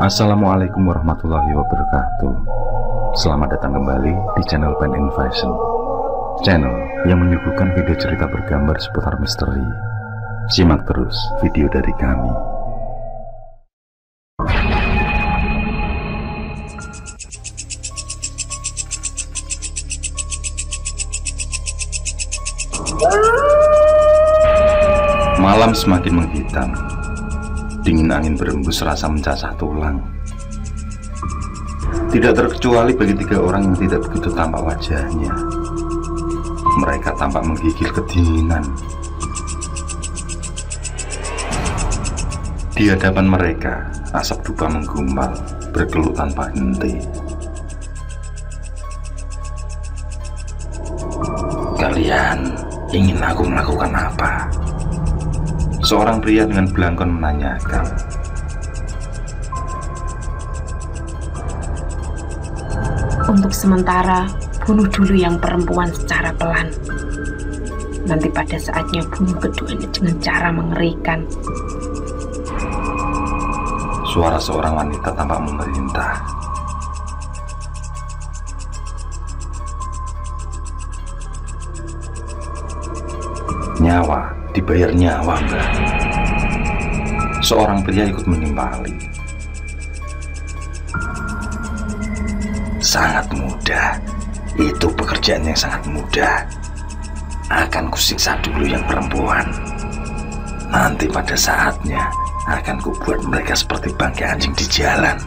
Assalamualaikum warahmatullahi wabarakatuh. Selamat datang kembali di channel Pen Invasion, channel yang menyuguhkan video cerita bergambar seputar misteri. Simak terus video dari kami. Malam semakin menghitam. Dingin angin berembus rasa mencacah tulang. Tidak terkecuali bagi 3 orang yang tidak begitu tampak wajahnya. Mereka tampak menggigil kedinginan. Di hadapan mereka, asap dupa menggumpal, bergelut tanpa henti. Kalian ingin aku melakukan apa? Seorang pria dengan belangkon menanyakan. Untuk sementara, bunuh dulu yang perempuan secara pelan. Nanti pada saatnya bunuh keduanya dengan cara mengerikan. Suara seorang wanita tampak memerintah. Nyawa dibayar nyawa, Mbak. Seorang pria ikut menimpali. Sangat mudah. Itu pekerjaan yang sangat mudah. Akan kusiksa dulu yang perempuan. Nanti pada saatnya akan kubuat mereka seperti bangkai anjing di jalan.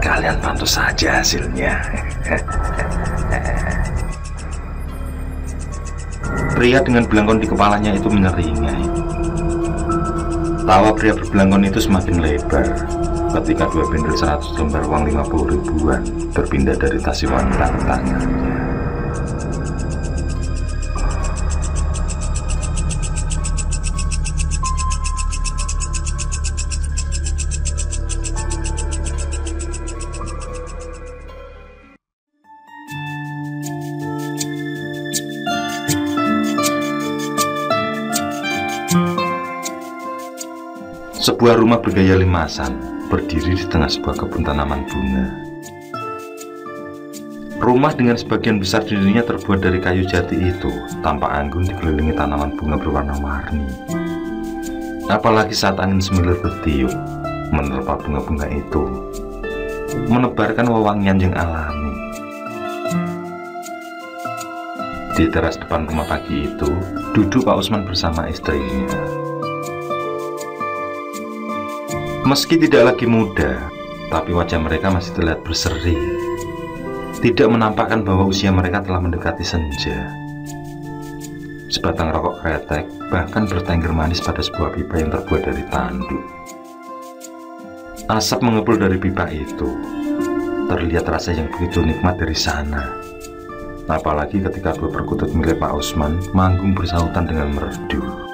Kalian bantu saja hasilnya. Pria dengan belangkon di kepalanya itu menyeringai. Tawa pria berbelangkon itu semakin lebar ketika 2 bendel 100 lembar uang 50 ribuan berpindah dari tas wanita ke tangannya. Sebuah rumah bergaya limasan berdiri di tengah sebuah kebun tanaman bunga. Rumah dengan sebagian besar dindingnya terbuat dari kayu jati itu tampak anggun dikelilingi tanaman bunga berwarna-warni. Apalagi saat angin semilir bertiup menerpa bunga-bunga itu, menebarkan wewangian yang alami. Di teras depan rumah pagi itu duduk Pak Usman bersama istrinya. Meski tidak lagi muda, tapi wajah mereka masih terlihat berseri. Tidak menampakkan bahwa usia mereka telah mendekati senja. Sebatang rokok kretek bahkan bertengger manis pada sebuah pipa yang terbuat dari tanduk. Asap mengepul dari pipa itu. Terlihat rasa yang begitu nikmat dari sana. Apalagi ketika 2 perkutut milik Pak Usman manggung bersahutan dengan merdu.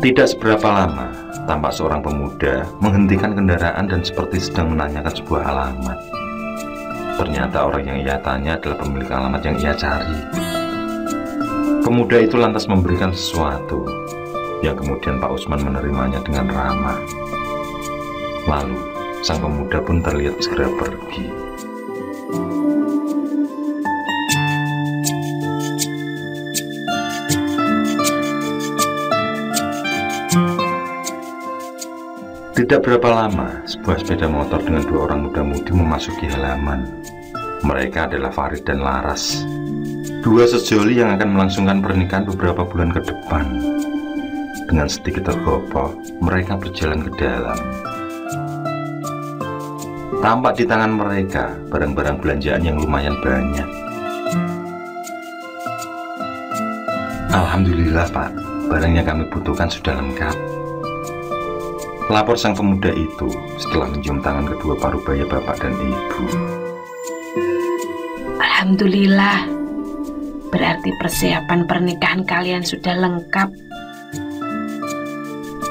Tidak seberapa lama, tampak seorang pemuda menghentikan kendaraan dan seperti sedang menanyakan sebuah alamat. Ternyata orang yang ia tanya adalah pemilik alamat yang ia cari. Pemuda itu lantas memberikan sesuatu, yang kemudian Pak Usman menerimanya dengan ramah. Lalu, sang pemuda pun terlihat segera pergi. Tidak berapa lama, sebuah sepeda motor dengan 2 orang muda-mudi memasuki halaman. Mereka adalah Farid dan Laras, 2 sejoli yang akan melangsungkan pernikahan beberapa bulan ke depan. Dengan sedikit tergopoh, mereka berjalan ke dalam. Tampak di tangan mereka barang-barang belanjaan yang lumayan banyak. Alhamdulillah, Pak, barang yang kami butuhkan sudah lengkap, lapor sang pemuda itu setelah mencium tangan kedua parubaya bapak dan ibu. Alhamdulillah, berarti persiapan pernikahan kalian sudah lengkap.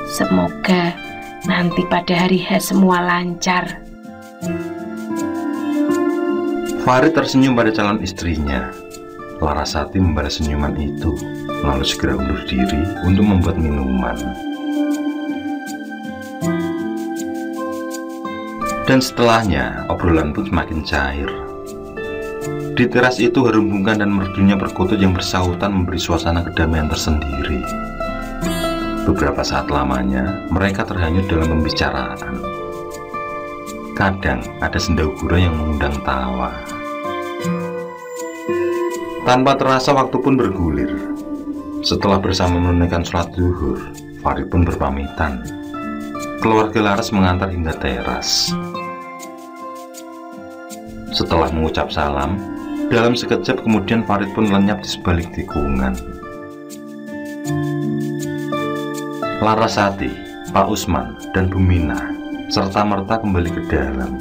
Semoga nanti pada hari H semua lancar. Farid tersenyum pada calon istrinya. Larasati membalas senyuman itu, lalu segera undur diri untuk membuat minuman. Dan setelahnya, obrolan pun semakin cair. Di teras itu harum bunga dan merdunya perkutut yang bersautan memberi suasana kedamaian tersendiri. Beberapa saat lamanya, mereka terhanyut dalam pembicaraan. Kadang ada senda gurau yang mengundang tawa. Tanpa terasa waktu pun bergulir. Setelah bersama menunaikan sholat zuhur, Farid pun berpamitan. Keluarga Laras mengantar hingga teras. Setelah mengucap salam, dalam sekejap kemudian Farid pun lenyap di sebalik tikungan. Larasati, Pak Usman, dan Bu Mina serta merta kembali ke dalam.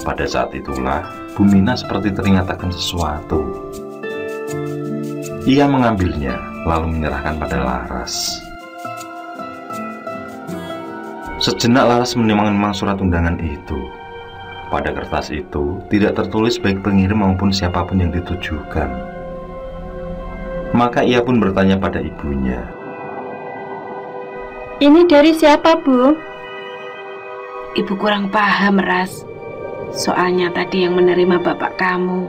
Pada saat itulah, Bu Mina seperti teringat akan sesuatu. Ia mengambilnya, lalu menyerahkan pada Laras. Sejenak Laras menimang-nimang surat undangan itu. Pada kertas itu, tidak tertulis baik pengirim maupun siapapun yang ditujukan. Maka ia pun bertanya pada ibunya. Ini dari siapa, Bu? Ibu kurang paham, Ras. Soalnya tadi yang menerima bapak kamu.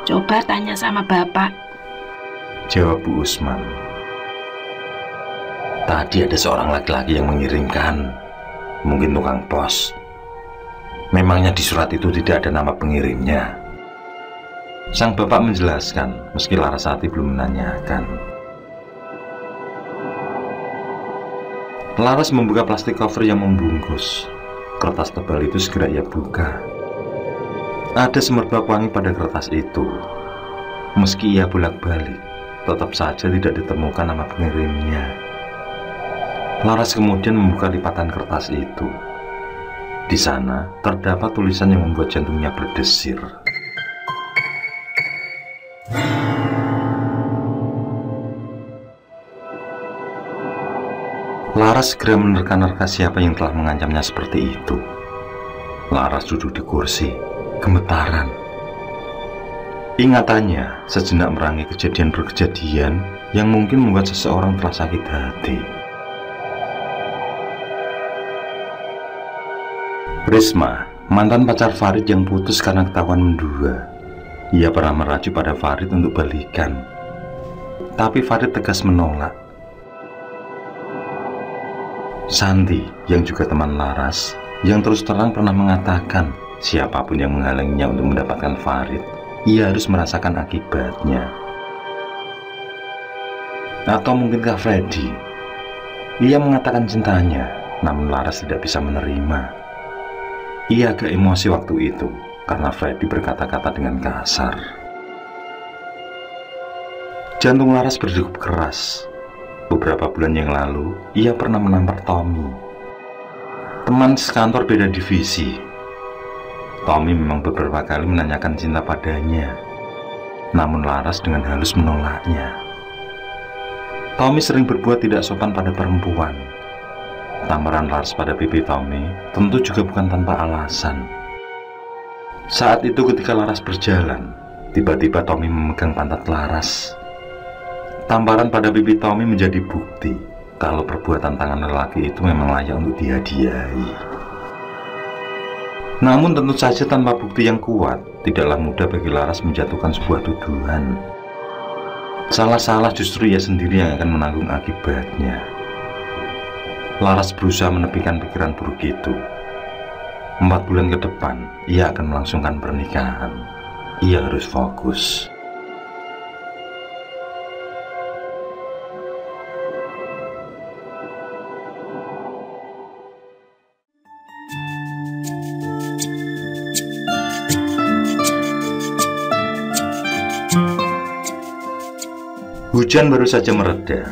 Coba tanya sama bapak. Jawab Bu Usman. Tadi ada seorang laki-laki yang mengirimkan. Mungkin tukang pos. Memangnya di surat itu tidak ada nama pengirimnya. Sang bapak menjelaskan, meski Larasati belum menanyakan. Laras membuka plastik cover yang membungkus. Kertas tebal itu segera ia buka. Ada semerbak wangi pada kertas itu. Meski ia bolak-balik, tetap saja tidak ditemukan nama pengirimnya. Laras kemudian membuka lipatan kertas itu. Di sana terdapat tulisan yang membuat jantungnya berdesir. Laras segera menerka-nerka siapa yang telah mengancamnya seperti itu. Laras duduk di kursi, gemetaran. Ingatannya sejenak merangi kejadian per kejadian yang mungkin membuat seseorang telah sakit hati. Risma, mantan pacar Farid yang putus karena ketahuan mendua. Ia pernah merajuk pada Farid untuk balikan, tapi Farid tegas menolak. Santi, yang juga teman Laras, yang terus terang pernah mengatakan siapapun yang menghalanginya untuk mendapatkan Farid, ia harus merasakan akibatnya. Atau mungkinkah Freddy? Ia mengatakan cintanya, namun Laras tidak bisa menerima. Ia agak emosi waktu itu karena Freddy berkata-kata dengan kasar. Jantung Laras berdegup keras. Beberapa bulan yang lalu, ia pernah menampar Tommy, teman sekantor beda divisi. Tommy memang beberapa kali menanyakan cinta padanya, namun Laras dengan halus menolaknya. Tommy sering berbuat tidak sopan pada perempuan. Tamparan Laras pada pipi Tommy tentu juga bukan tanpa alasan. Saat itu ketika Laras berjalan, tiba-tiba Tommy memegang pantat Laras. Tamparan pada pipi Tommy menjadi bukti kalau perbuatan tangan lelaki itu memang layak untuk dihadiahi. Namun tentu saja tanpa bukti yang kuat, tidaklah mudah bagi Laras menjatuhkan sebuah tuduhan. Salah-salah justru ia sendiri yang akan menanggung akibatnya. Laras berusaha menepikan pikiran buruk itu. 4 bulan ke depan, ia akan melangsungkan pernikahan. Ia harus fokus. Hujan baru saja mereda,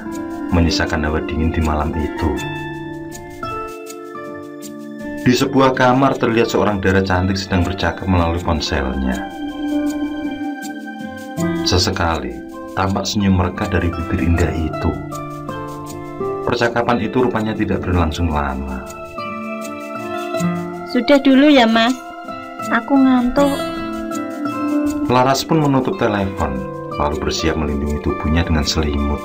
menyisakan hawa dingin di malam itu. Di sebuah kamar terlihat seorang dara cantik sedang bercakap melalui ponselnya. Sesekali tampak senyum mereka dari bibir indah itu. Percakapan itu rupanya tidak berlangsung lama. Sudah dulu ya, Mas. Aku ngantuk. Laras pun menutup telepon, lalu bersiap melindungi tubuhnya dengan selimut.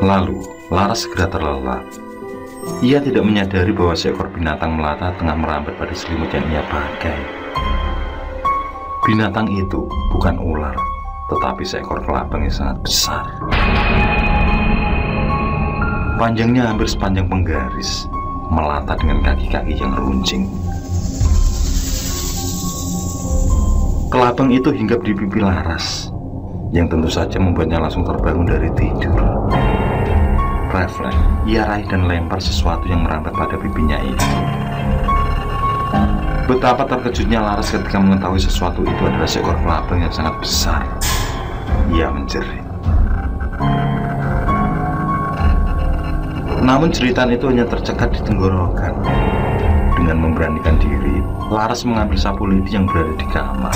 Lalu, Laras segera terlelap. Ia tidak menyadari bahwa seekor binatang melata tengah merambat pada selimut yang ia pakai. Binatang itu bukan ular, tetapi seekor kelabang yang sangat besar. Panjangnya hampir sepanjang penggaris, melata dengan kaki-kaki yang runcing. Kelabang itu hinggap di pipi Laras, yang tentu saja membuatnya langsung terbangun dari tidur. Refleks, ia raih dan lempar sesuatu yang merambat pada pipinya itu. Betapa terkejutnya Laras ketika mengetahui sesuatu itu adalah seekor kelabang yang sangat besar. Ia menjerit. Namun jeritan itu hanya tercekat di tenggorokan. Dengan memberanikan diri, Laras mengambil sapu lidi yang berada di kamar,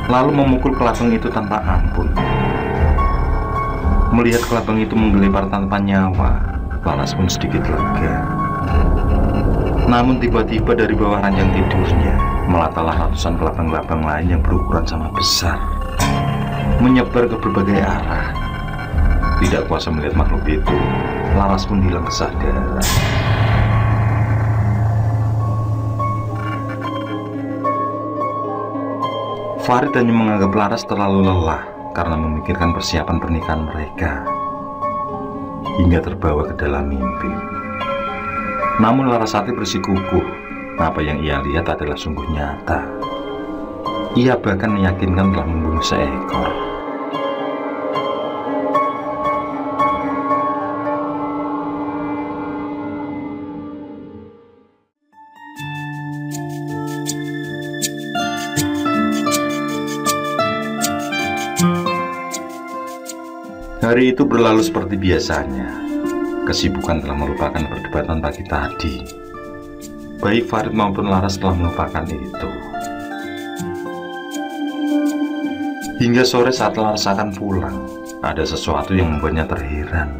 lalu memukul kelabang itu tanpa ampun. Melihat kelabang itu menggelepar tanpa nyawa, Laras pun sedikit lega. Namun tiba-tiba dari bawah ranjang tidurnya melatalah ratusan kelabang-kelabang lain yang berukuran sama besar, menyebar ke berbagai arah. Tidak kuasa melihat makhluk itu, Laras pun hilang kesadaran. Farid hanya menganggap Laras terlalu lelah karena memikirkan persiapan pernikahan mereka, hingga terbawa ke dalam mimpi. Namun Larasati bersikukuh, apa yang ia lihat adalah sungguh nyata. Ia bahkan meyakinkan telah membunuh seekor. Hari itu berlalu seperti biasanya. Kesibukan telah melupakan perdebatan pagi tadi. Baik Farid maupun Laras telah melupakan itu. Hingga sore saat Laras akan pulang, ada sesuatu yang membuatnya terheran.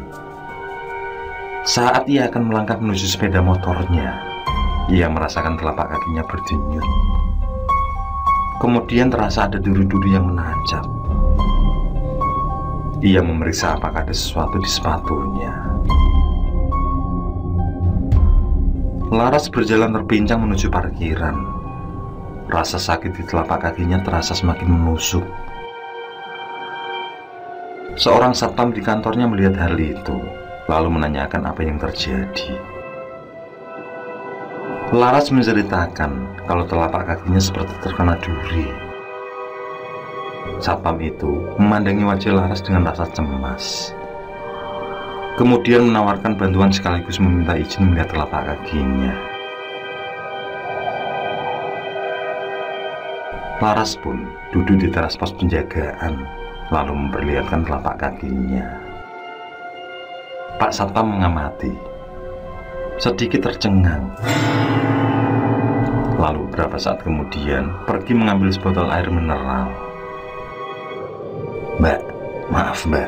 Saat ia akan melangkah menuju sepeda motornya, ia merasakan telapak kakinya berdenyut. Kemudian terasa ada duri-duri yang menancap. Ia memeriksa apakah ada sesuatu di sepatunya. Laras berjalan terpincang menuju parkiran. Rasa sakit di telapak kakinya terasa semakin menusuk. Seorang satpam di kantornya melihat hal itu, lalu menanyakan apa yang terjadi. Laras menceritakan kalau telapak kakinya seperti terkena duri. Satpam itu memandangi wajah Laras dengan rasa cemas. Kemudian menawarkan bantuan sekaligus meminta izin melihat telapak kakinya. Laras pun duduk di teras pos penjagaan, lalu memperlihatkan telapak kakinya. Pak Satpam mengamati, sedikit tercengang. Lalu beberapa saat kemudian pergi mengambil sebotol air mineral. Mbak, maaf mbak.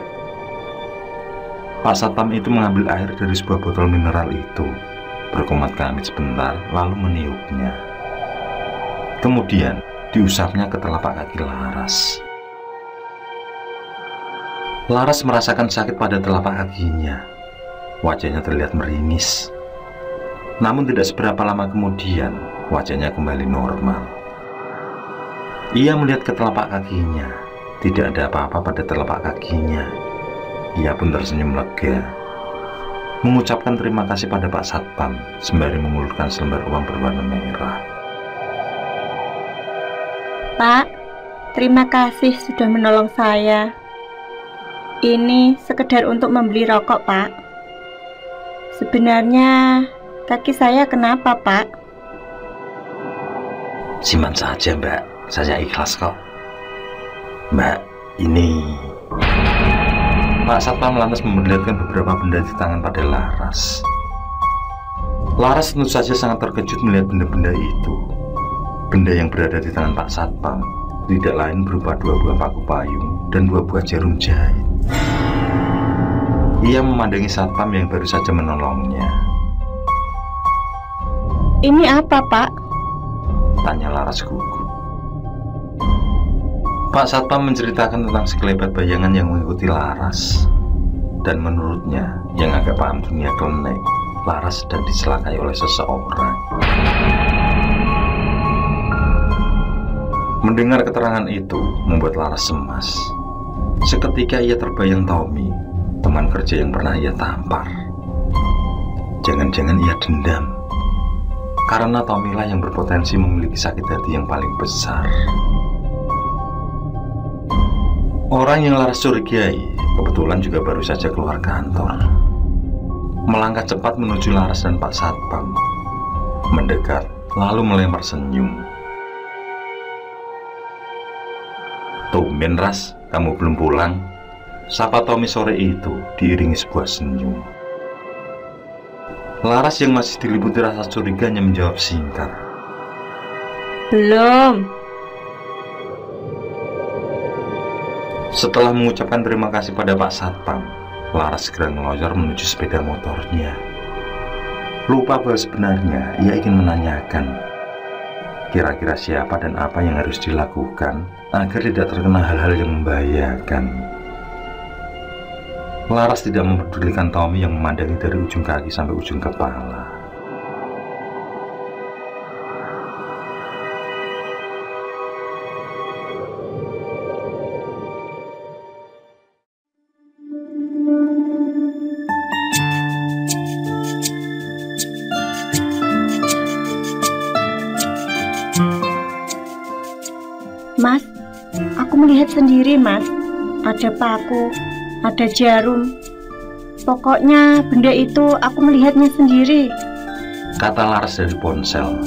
Pak Satpam itu mengambil air dari sebuah botol mineral itu, berkomat kamit sebentar, lalu meniupnya. Kemudian diusapnya ke telapak kaki Laras. Laras merasakan sakit pada telapak kakinya. Wajahnya terlihat meringis. Namun tidak seberapa lama kemudian, wajahnya kembali normal. Ia melihat ke telapak kakinya. Tidak ada apa-apa pada telapak kakinya. Ia pun tersenyum lega, mengucapkan terima kasih pada Pak Satpam sembari mengulurkan selembar uang berwarna merah. Pak, terima kasih sudah menolong saya. Ini sekedar untuk membeli rokok, Pak. Sebenarnya kaki saya kenapa, Pak? Simpan saja, Mbak. Saya ikhlas kok. Mbak, ini... Pak Satpam lantas memperlihatkan beberapa benda di tangan pada Laras. Laras tentu saja sangat terkejut melihat benda-benda itu. Benda yang berada di tangan Pak Satpam tidak lain berupa 2 buah paku payung dan 2 buah jarum jahit. Ia memandangi Satpam yang baru saja menolongnya. Ini apa, Pak? Tanya Laras gugup. Pak Satpam menceritakan tentang sekelebat bayangan yang mengikuti Laras. Dan menurutnya, yang agak paham dunia klenik, Laras sedang dicelakai oleh seseorang. Mendengar keterangan itu membuat Laras cemas. Seketika ia terbayang Tommy, teman kerja yang pernah ia tampar. Jangan-jangan ia dendam karena Tommy lah yang berpotensi memiliki sakit hati yang paling besar. Orang yang Laras curigai kebetulan juga baru saja keluar kantor. Melangkah cepat menuju Laras dan Pak Satpam. Mendekat, lalu melempar senyum. "Tumben Ras, kamu belum pulang?" sapa Tommy sore itu diiringi sebuah senyum. Laras yang masih diliputi rasa curiganya menjawab singkat, Belum. Setelah mengucapkan terima kasih pada Pak Satpam, Laras segera ngeloyor menuju sepeda motornya. Lupa bahwa sebenarnya ia ingin menanyakan kira-kira siapa dan apa yang harus dilakukan agar tidak terkena hal-hal yang membahayakan. Laras tidak mempedulikan Tommy yang memandangi dari ujung kaki sampai ujung kepala. Mas, aku melihat sendiri, Mas. Ada paku, ada jarum. Pokoknya benda itu aku melihatnya sendiri, kata Laras dari ponsel.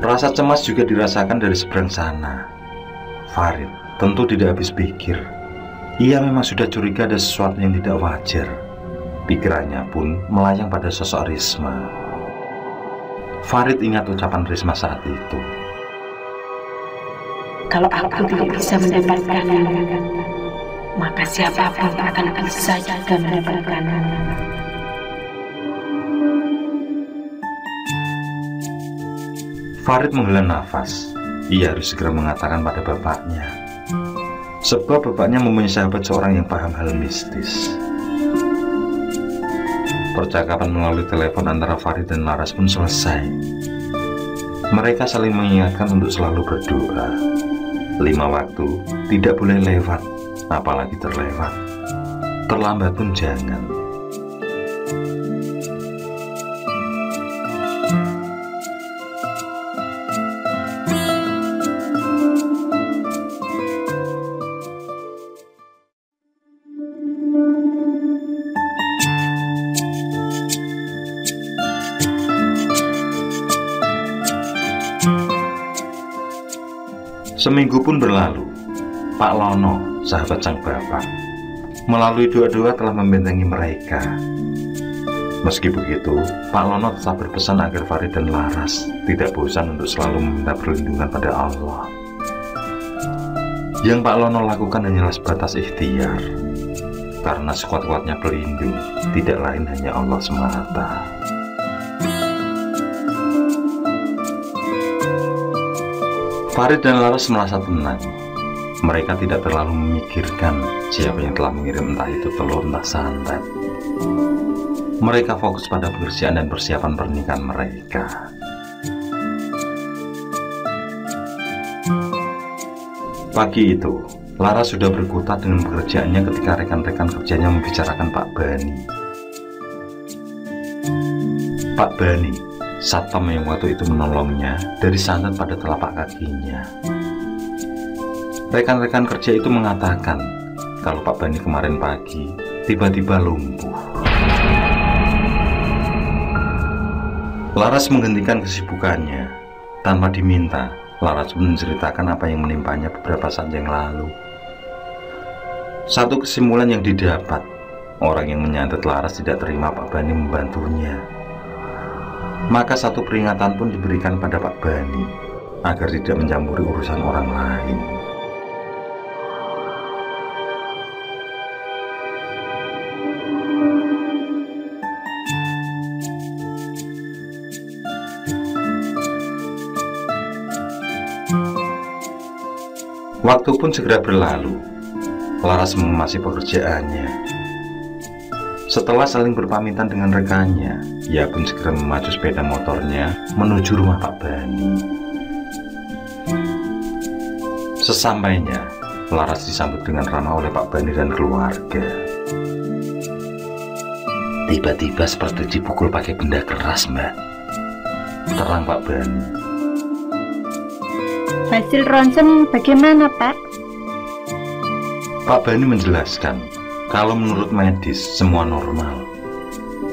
Rasa cemas juga dirasakan dari seberang sana. Farid tentu tidak habis pikir. Ia memang sudah curiga ada sesuatu yang tidak wajar. Pikirannya pun melayang pada sosok Risma. Farid ingat ucapan Risma saat itu. Kalau aku tidak bisa mendapatkannya, maka siapapun akan bisa juga mendapatkannya. Farid menghela nafas. Ia harus segera mengatakan pada bapaknya, sebab bapaknya mempunyai sahabat seorang yang paham hal mistis. Percakapan melalui telepon antara Farid dan Laras pun selesai. Mereka saling mengingatkan untuk selalu berdoa. 5 waktu tidak boleh lewat, apalagi terlewat. Terlambat pun jangan. Seminggu pun berlalu. Pak Lono, sahabat sang bapak, melalui doa-doa telah membentengi mereka. Meski begitu, Pak Lono tetap berpesan agar Farid dan Laras tidak bosan untuk selalu meminta perlindungan pada Allah. Yang Pak Lono lakukan hanyalah sebatas ikhtiar, karena sekuat-kuatnya pelindung tidak lain hanya Allah semata. Farid dan Laras merasa tenang. Mereka tidak terlalu memikirkan siapa yang telah mengirim entah itu telur entah santet. Mereka fokus pada pekerjaan dan persiapan pernikahan mereka. Pagi itu, Laras sudah berkutat dengan pekerjaannya ketika rekan-rekan kerjanya membicarakan Pak Bani. Pak Bani, satpam yang waktu itu menolongnya dari santet pada telapak kakinya. Rekan-rekan kerja itu mengatakan kalau Pak Bani kemarin pagi tiba-tiba lumpuh. Laras menghentikan kesibukannya. Tanpa diminta, Laras pun menceritakan apa yang menimpanya beberapa saat yang lalu. Satu kesimpulan yang didapat, orang yang menyantet Laras tidak terima Pak Bani membantunya. Maka satu peringatan pun diberikan pada Pak Bani agar tidak mencampuri urusan orang lain. Waktu pun segera berlalu. Laras mengemasi pekerjaannya. Setelah saling berpamitan dengan rekannya, ia pun segera memacu sepeda motornya menuju rumah Pak Bani. Sesampainya, Laras disambut dengan ramah oleh Pak Bani dan keluarga. Tiba-tiba seperti dipukul pakai benda keras, Mbak. Terang Pak Bani. Hasil ronsen bagaimana, Pak? Pak Bani menjelaskan kalau menurut medis semua normal.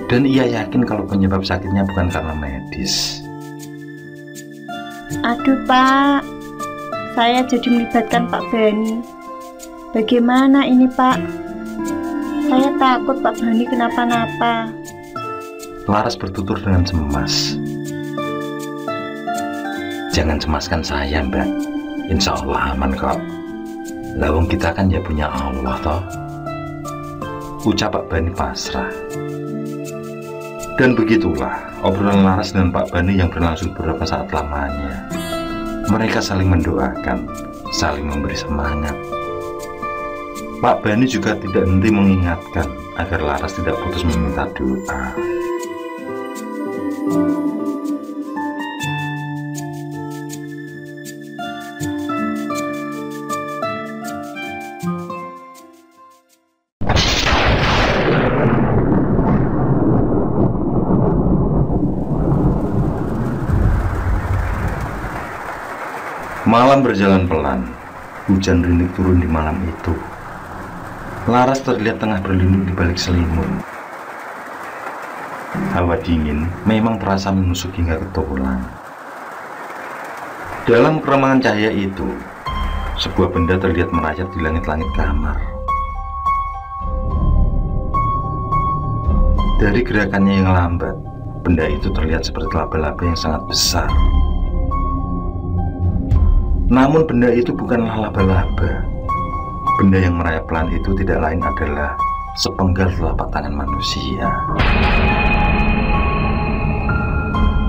Dan ia yakin kalau penyebab sakitnya bukan karena medis. Aduh, Pak. Saya jadi melibatkan Pak Bani. Bagaimana ini, Pak? Saya takut Pak Bani kenapa-napa. Laras bertutur dengan cemas. Jangan cemaskan saya, Mbak. Insya Allah aman kok. Lawang kita kan ya punya Allah toh. Ucap Pak Bani pasrah. Dan begitulah obrolan Laras dengan Pak Bani yang berlangsung beberapa saat lamanya. Mereka saling mendoakan, saling memberi semangat. Pak Bani juga tidak henti mengingatkan agar Laras tidak putus meminta doa. Malam berjalan pelan, hujan rintik turun di malam itu. Laras terlihat tengah berlindung di balik selimut. Hawa dingin memang terasa menusuk hingga ke tulang. Dalam keremangan cahaya itu, sebuah benda terlihat merayap di langit-langit kamar. Dari gerakannya yang lambat, benda itu terlihat seperti laba-laba yang sangat besar. Namun benda itu bukanlah laba-laba. Benda yang merayap pelan itu tidak lain adalah sepenggal telapak tangan manusia.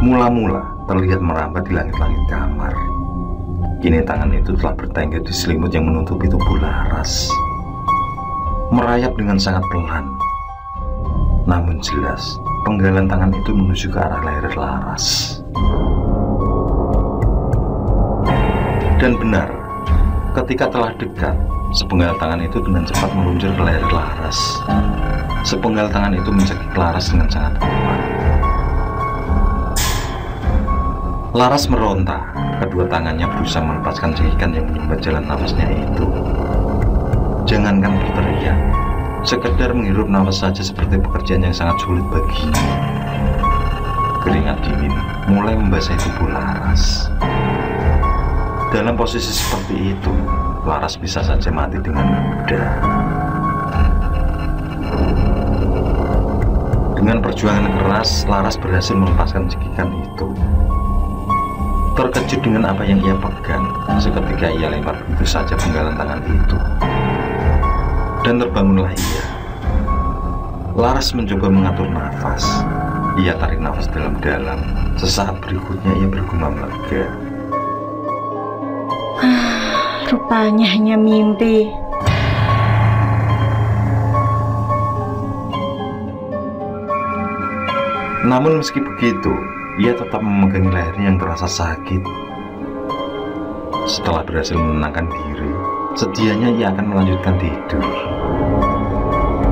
Mula-mula terlihat merambat di langit-langit kamar. Kini tangan itu telah bertengger di selimut yang menutupi tubuh Laras. Merayap dengan sangat pelan. Namun jelas, penggalan tangan itu menuju ke arah leher Laras. Dan benar, ketika telah dekat, sepenggal tangan itu dengan cepat meluncur ke leher Laras. Sepenggal tangan itu mencekik Laras dengan sangat kuat. Laras meronta, kedua tangannya berusaha melepaskan cekikan yang menyumbat jalan nafasnya itu. Jangankan berteriak, sekedar menghirup nafas saja seperti pekerjaan yang sangat sulit baginya. Keringat dingin mulai membasahi tubuh Laras. Dalam posisi seperti itu, Laras bisa saja mati dengan mudah. Dengan perjuangan keras, Laras berhasil melepaskan cekikan itu. Terkejut dengan apa yang ia pegang, seketika ia lempar begitu saja penggalan tangan itu. Dan terbangunlah ia. Laras mencoba mengatur nafas. Ia tarik nafas dalam-dalam. Sesaat berikutnya ia bergumam lega. Rupanya hanya mimpi. Namun meski begitu, ia tetap memegangi lehernya yang terasa sakit. Setelah berhasil menenangkan diri, sedianya ia akan melanjutkan tidur.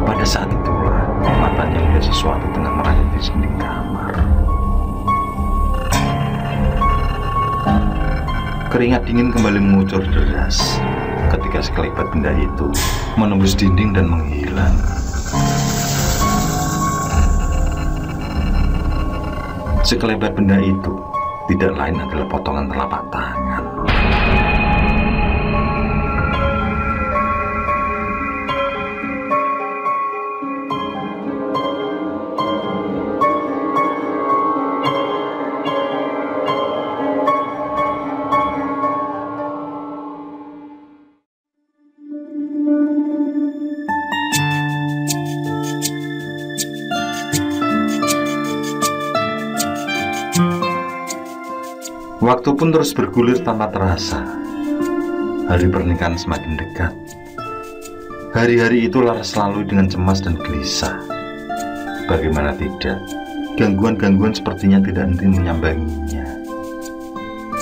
Pada saat itulah, matanya melihat sesuatu tengah merayap di dinding kamar. Keringat dingin kembali mengucur deras ketika sekelebat benda itu menembus dinding dan menghilang. Sekelebat benda itu tidak lain adalah potongan telapak tangan. Waktu pun terus bergulir tanpa terasa. Hari pernikahan semakin dekat. Hari-hari itu Laras selalu dengan cemas dan gelisah. Bagaimana tidak, gangguan-gangguan sepertinya tidak henti menyambanginya.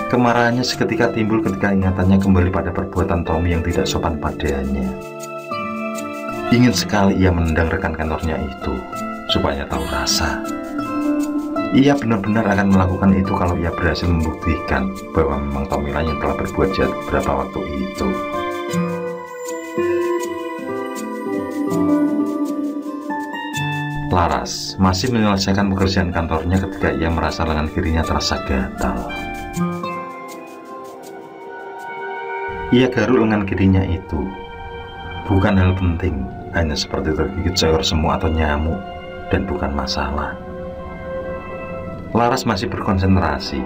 Kemarahannya seketika timbul ketika ingatannya kembali pada perbuatan Tommy yang tidak sopan padanya. Ingin sekali ia menendang rekan kantornya itu, supaya tahu rasa. Ia benar-benar akan melakukan itu kalau ia berhasil membuktikan bahwa memang Tommy lah yang telah berbuat jahat beberapa waktu itu. Laras masih menyelesaikan pekerjaan kantornya ketika ia merasa lengan kirinya terasa gatal. Ia garuk lengan kirinya itu. Bukan hal penting, hanya seperti tergigit seekor semut atau nyamuk, dan bukan masalah. Laras masih berkonsentrasi.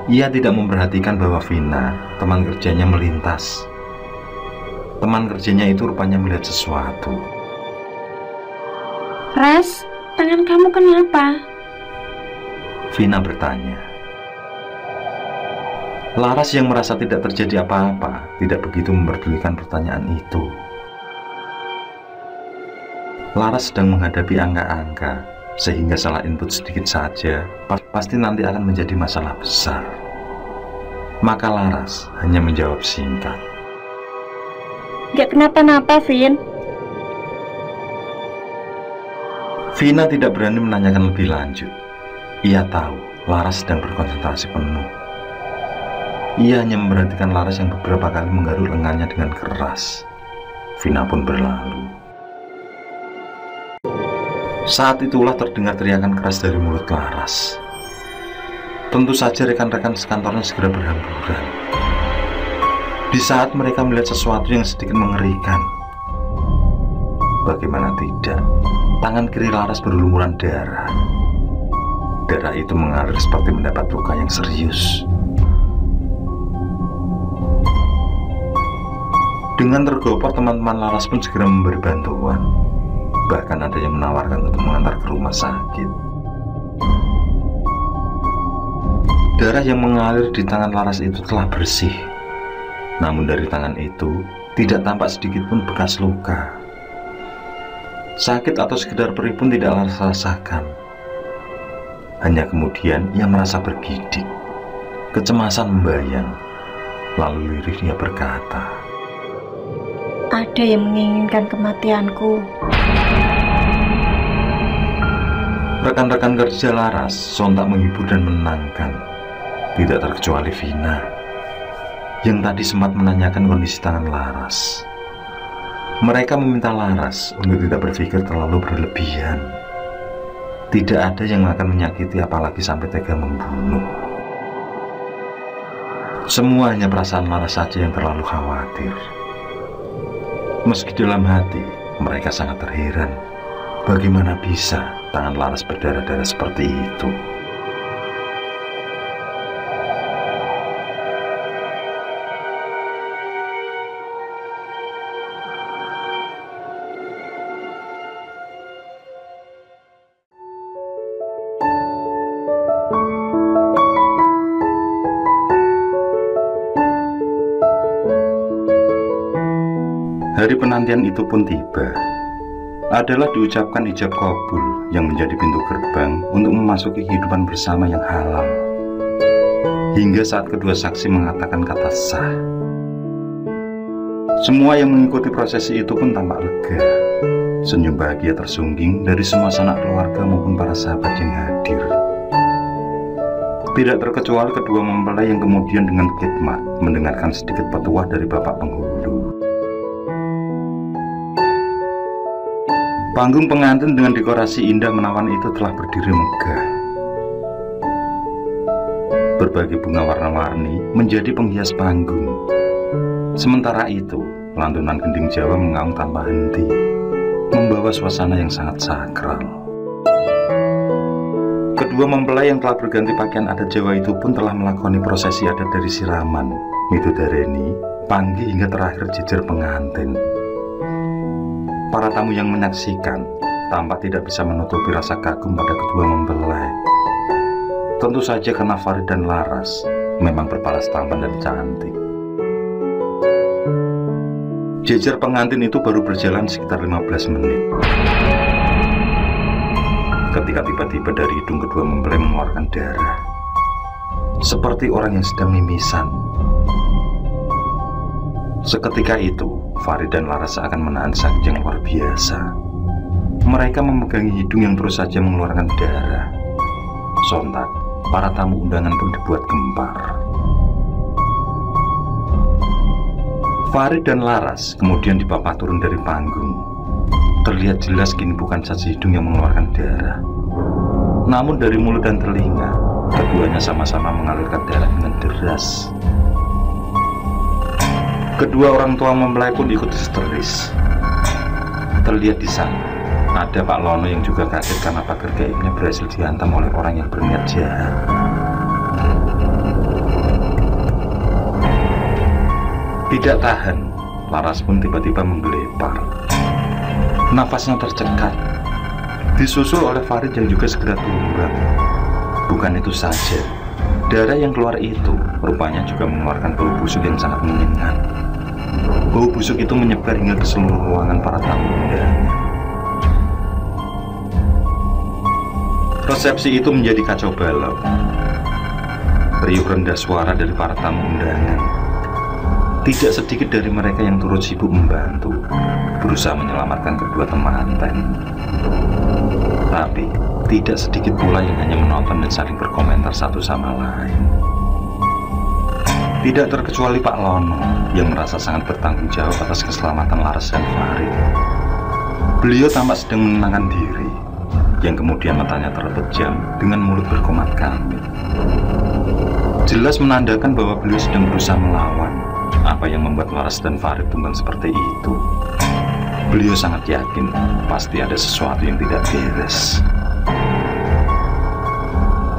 Ia tidak memperhatikan bahwa Vina, teman kerjanya, melintas. Teman kerjanya itu rupanya melihat sesuatu. Ras, tangan kamu kenapa? Vina bertanya. Laras yang merasa tidak terjadi apa-apa, tidak begitu memperdulikan pertanyaan itu. Laras sedang menghadapi angka-angka, sehingga salah input sedikit saja pasti nanti akan menjadi masalah besar. Maka Laras hanya menjawab singkat. Gak kenapa-napa, Vin. Vina tidak berani menanyakan lebih lanjut. Ia tahu Laras sedang berkonsentrasi penuh. Ia hanya memperhatikan Laras yang beberapa kali menggaruk lengannya dengan keras. Vina pun berlalu. Saat itulah terdengar teriakan keras dari mulut Laras. Tentu saja rekan-rekan sekantornya segera berhamburan. Di saat mereka melihat sesuatu yang sedikit mengerikan. Bagaimana tidak, tangan kiri Laras berlumuran darah. Darah itu mengalir seperti mendapat luka yang serius. Dengan tergopor, teman-teman Laras pun segera memberi bantuan. Bahkan ada yang menawarkan untuk mengantar ke rumah sakit. Darah yang mengalir di tangan Laras itu telah bersih. Namun dari tangan itu tidak tampak sedikit pun bekas luka. Sakit atau sekedar perih pun tidak Laras rasakan. Hanya kemudian ia merasa bergidik. Kecemasan membayang. Lalu lirih dia berkata, Ada yang menginginkan kematianku. Rekan-rekan kerja Laras sontak menghibur dan menenangkan. Tidak terkecuali Vina, yang tadi sempat menanyakan kondisi tangan Laras. Mereka meminta Laras untuk tidak berpikir terlalu berlebihan. Tidak ada yang akan menyakiti apalagi sampai tega membunuh. Semua hanya perasaan Laras saja yang terlalu khawatir. Meski dalam hati mereka sangat terheran, bagaimana bisa tangan Laras berdarah-darah seperti itu. Hari penantian itu pun tiba. Adalah diucapkan ijab kabul yang menjadi pintu gerbang untuk memasuki kehidupan bersama yang halal. Hingga saat kedua saksi mengatakan kata sah. Semua yang mengikuti prosesi itu pun tampak lega. Senyum bahagia tersungging dari semua sanak keluarga maupun para sahabat yang hadir. Tidak terkecuali kedua mempelai yang kemudian dengan khidmat mendengarkan sedikit petuah dari bapak penghulu. Panggung pengantin dengan dekorasi indah menawan itu telah berdiri megah. Berbagai bunga warna-warni menjadi penghias panggung. Sementara itu, lantunan gending Jawa mengaung tanpa henti, membawa suasana yang sangat sakral. Kedua mempelai yang telah berganti pakaian adat Jawa itu pun telah melakoni prosesi adat dari siraman, midodareni, panggih hingga terakhir jejer pengantin. Para tamu yang menyaksikan tampak tidak bisa menutupi rasa kagum pada kedua mempelai. Tentu saja karena Farid dan Laras memang berparas tampan dan cantik. Jejer pengantin itu baru berjalan sekitar 15 menit. Ketika tiba-tiba dari hidung kedua mempelai mengeluarkan darah, seperti orang yang sedang mimisan. Seketika itu, Farid dan Laras akan menahan sakit yang luar biasa. Mereka memegangi hidung yang terus saja mengeluarkan darah. Sontak, para tamu undangan pun dibuat gempar. Farid dan Laras kemudian dipapah turun dari panggung. Terlihat jelas kini bukan saja hidung yang mengeluarkan darah, namun dari mulut dan telinga, keduanya sama-sama mengalirkan darah dengan deras. Kedua orang tua mempelai pun ikut histeris. Terlihat di sana ada Pak Lono yang juga kaget karena pagar gaibnya berhasil dihantam oleh orang yang berniat jahat. Tidak tahan, Laras pun tiba-tiba menggelepar. Nafasnya tercekat, disusul oleh Farid yang juga segera tumbang. Bukan itu saja, darah yang keluar itu rupanya juga mengeluarkan bau busuk yang sangat menyengat. Bau busuk itu menyebar hingga ke seluruh ruangan para tamu undangan. Resepsi itu menjadi kacau balau. Riuh rendah suara dari para tamu undangan. Tidak sedikit dari mereka yang turut sibuk membantu, berusaha menyelamatkan kedua temanten. Tapi tidak sedikit pula yang hanya menonton dan saling berkomentar satu sama lain. Tidak terkecuali Pak Lono yang merasa sangat bertanggung jawab atas keselamatan Laras dan Farid. Beliau tampak sedang menenangkan diri, yang kemudian matanya terpejam dengan mulut berkomat kamit. Jelas menandakan bahwa beliau sedang berusaha melawan. Apa yang membuat Laras dan Farid tumbang seperti itu? Beliau sangat yakin pasti ada sesuatu yang tidak beres.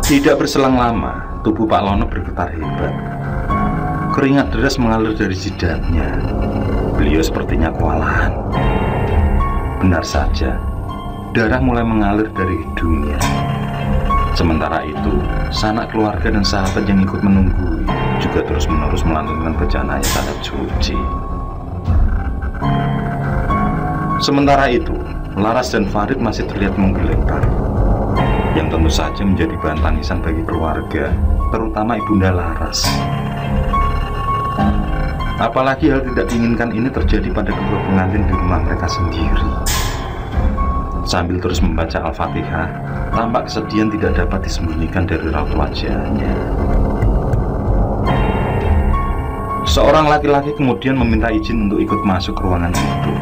Tidak berselang lama, tubuh Pak Lono bergetar hebat. Keringat deras mengalir dari jidatnya. Beliau sepertinya kewalahan. Benar saja, darah mulai mengalir dari hidungnya. Sementara itu, sanak keluarga dan sahabat yang ikut menunggui juga terus-menerus melantunkan bacaan ayat suci. Sementara itu, Laras dan Farid masih terlihat menggelepar, yang tentu saja menjadi bahan tangisan bagi keluarga, terutama ibunda Laras. Apalagi hal tidak diinginkan ini terjadi pada kedua pengantin di rumah mereka sendiri. Sambil terus membaca Al-Fatihah, tampak kesedihan tidak dapat disembunyikan dari raut wajahnya. Seorang laki-laki kemudian meminta izin untuk ikut masuk ke ruangan itu.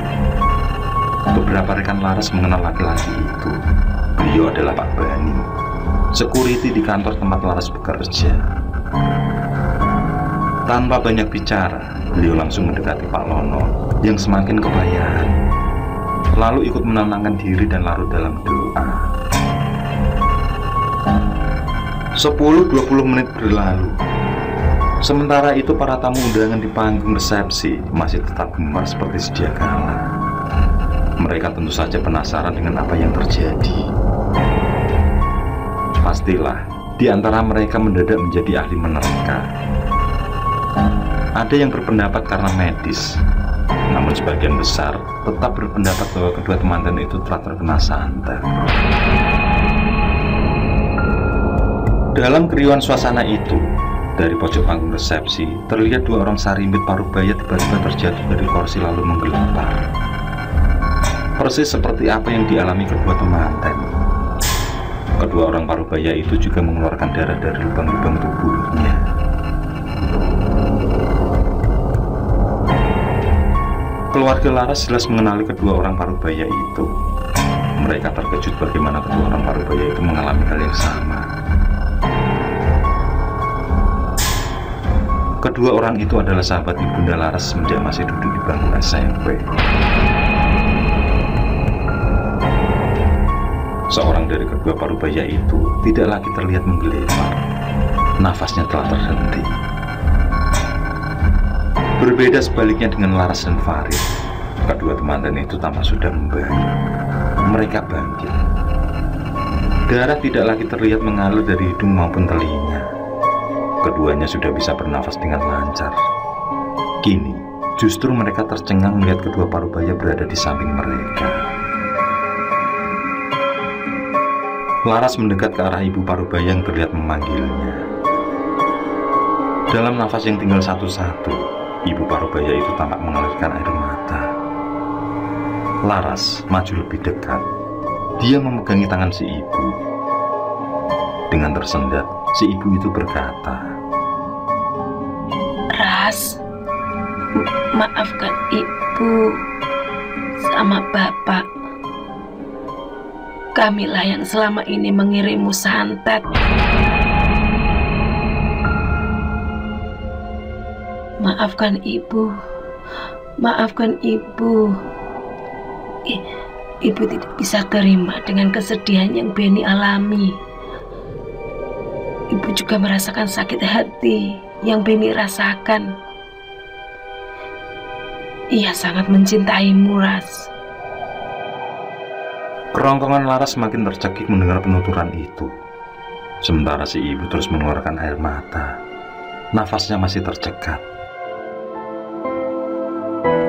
Beberapa rekan Laras mengenal laki-laki itu. Beliau adalah Pak Bani, security di kantor tempat Laras bekerja. Tanpa banyak bicara, beliau langsung mendekati Pak Lono yang semakin kepayahan, lalu ikut menenangkan diri dan larut dalam doa. 10-20 menit berlalu. Sementara itu para tamu undangan di panggung resepsi masih tetap gemar seperti sedia kala. Mereka tentu saja penasaran dengan apa yang terjadi. Pastilah di antara mereka mendadak menjadi ahli menerka. Ada yang berpendapat karena medis, namun sebagian besar tetap berpendapat bahwa kedua temanten itu telah terkena santet. Dalam keriuhan suasana itu, dari pojok panggung resepsi terlihat dua orang sarimbit parubaya tiba-tiba terjatuh dari kursi lalu menggelepar. Persis seperti apa yang dialami kedua temanten. Kedua orang parubaya itu juga mengeluarkan darah dari lubang-lubang tubuhnya. Keluarga Laras jelas mengenali kedua orang parubaya itu. Mereka terkejut bagaimana kedua orang parubaya itu mengalami hal yang sama. Kedua orang itu adalah sahabat ibunda Laras semenjak masih duduk di bangku SMP. Seorang dari kedua parubaya itu tidak lagi terlihat menggelepar. Nafasnya telah terhenti. Berbeda sebaliknya dengan Laras dan Farid. Kedua temanten itu tampak sudah membaik. Mereka bangkit. Darah tidak lagi terlihat mengalir dari hidung maupun telinga. Keduanya sudah bisa bernafas dengan lancar. Kini, Justru mereka tercengang melihat kedua parubaya berada di samping mereka. Laras mendekat ke arah ibu parubaya yang terlihat memanggilnya. Dalam nafas yang tinggal satu-satu, ibu parubaya itu tampak mengalirkan air mata. Laras maju lebih dekat. Dia memegangi tangan si ibu. Dengan tersendat, si ibu itu berkata, Ras, maafkan ibu sama bapak. Kamilah yang selama ini mengirimmu santet. Maafkan ibu. Maafkan ibu. Ibu tidak bisa terima dengan kesedihan yang Beni alami. Ibu juga merasakan sakit hati yang Beni rasakan. Ia sangat mencintaimu, Ras. Kerongkongan Laras semakin tercekik mendengar penuturan itu. Sementara si ibu terus mengeluarkan air mata. Nafasnya masih tercekat.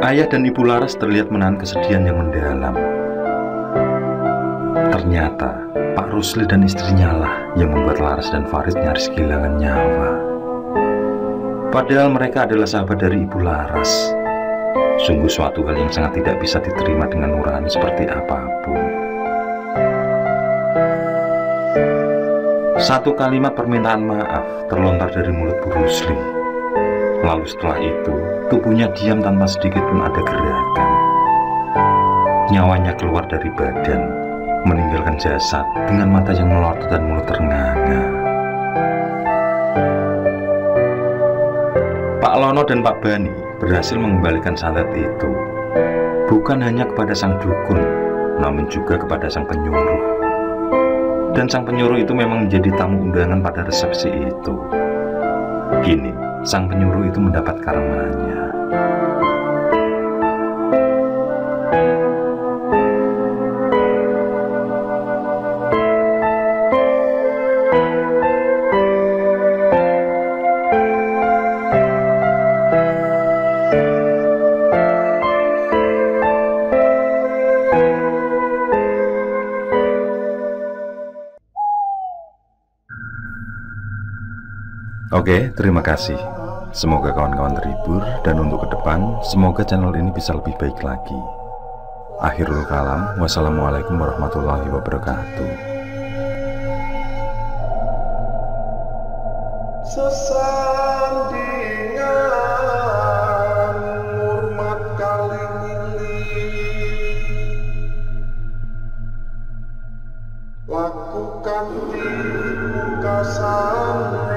Ayah dan ibu Laras terlihat menahan kesedihan yang mendalam. Ternyata Pak Rusli dan istrinya lah yang membuat Laras dan Farid nyaris kehilangan nyawa. Padahal mereka adalah sahabat dari ibu Laras. Sungguh suatu hal yang sangat tidak bisa diterima dengan nurani seperti apapun. Satu kalimat permintaan maaf terlontar dari mulut Bu Rusli. Lalu setelah itu, tubuhnya diam tanpa sedikit pun ada gerakan. Nyawanya keluar dari badan, meninggalkan jasad dengan mata yang melotot dan mulut ternganga. Pak Lono dan Pak Bani berhasil mengembalikan santet itu, bukan hanya kepada sang dukun, namun juga kepada sang penyuruh. Dan sang penyuruh itu memang menjadi tamu undangan pada resepsi itu. Kini, sang penyuruh itu mendapat karmanya. Oke, terima kasih. Semoga kawan-kawan terhibur, dan untuk ke depan, semoga channel ini bisa lebih baik lagi. Akhirul kalam, wassalamualaikum warahmatullahi wabarakatuh. Sesandingan hormat kali lakukan di muka sana